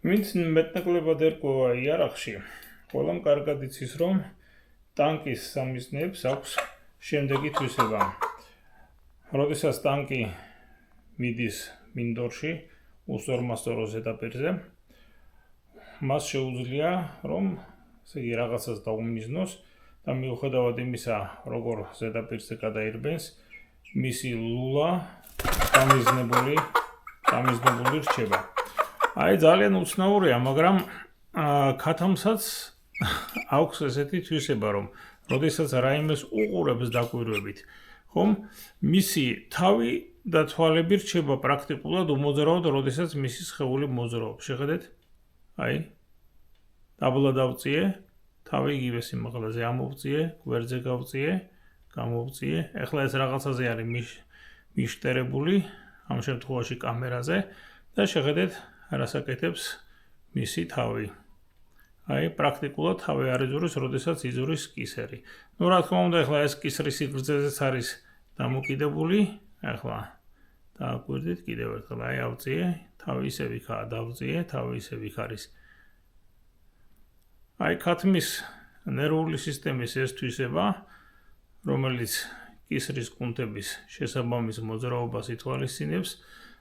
ვინც მეტნაკლებად ერკვევა იარაღში, ყველამ კარგად იცის, რომ ტანკის სამიზნეებს აქვს შემდეგი თვისება. როდესაც ტანკი მიდის მინდორში, უსწორმასწორო ზედაპირზე, მას შეუძლია, რომ რაღაცას დაუმიზნოს და მიუხედავად იმისა, როგორ ზედაპირზე გადაირბენს, მისი ლულა დამიზნებული რჩება. აი ძალიან უცნაურია, მაგრამ ქათამსაც აქვს ესეთი თვისება, რომ როდესაც რაიმეს უყურებს დაკვირვებით, ხომ, მისი თავი და თვალები რჩება პრაქტიკულად უმოძრაოდ, როდესაც მისი სხეული მოძრაობს. შეხედეთ? აი, დაბლა დავწიე, თავი იგივე სიმაღლეზე ამოვწიე, გვერდზე გავწიე, გამოვწიე. ეხლა ეს რაღაცაზე არის მიშტერებული, ამ შემთხვევაში კამერაზე და შეხედეთ, რას აკეთებს მისი თავი. აი, პრაქტიკულად თავი არ იძურის, როდესაც იძურის კისერი. რა თქმა უნდა, ეხლა ეს კისრის სიგრძეზეც არის დამოკიდებული. ეხლა დააკვირდით კიდევ ერთხელ, აი ავწიე, თავი ისევ იქაა, დავწიე, თავი ისევ იქ არის. აი, ქათმის ნერვული სისტემის ეს თვისება, რომელიც კისრის კუნთების შესაბამის მოძრაობას ითვალისწინებს,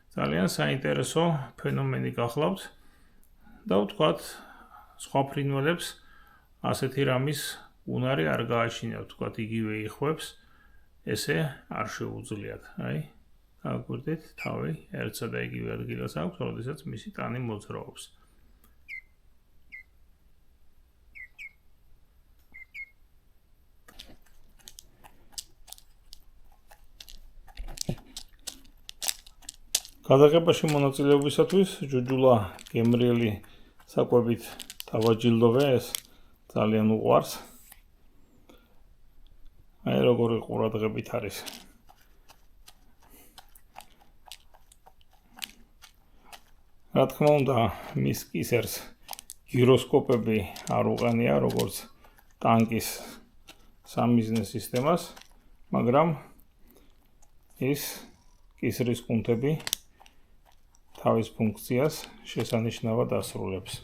ძალიან საინტერესო ფენომენი გახლავთ და ვთქვათ, სხვა ფრინველებს ასეთი რამის უნარი არ გააჩნიათ, ვთქვათ, იგივე იხვებს, ესე არ შეუძლიათ. აი, დააკვირდით, თავი ერთსა და იგივე ადგილას აქვს, როდესაც მისი ტანი მოძრაობს. გადაღებაში მონაწილეობისათვის ჯუჯულა გემრიელი საკვებით დავაჯილდოვე, ეს ძალიან უყვარს. აი, როგორი ყურადღებით არის. რა თქმა უნდა, მის კისერს გიროსკოპები არ უყენია, როგორც ტანკის სამიზნე სისტემას, მაგრამ ის კისრის კუნთები თავის ფუნქციას შესანიშნავად ასრულებს.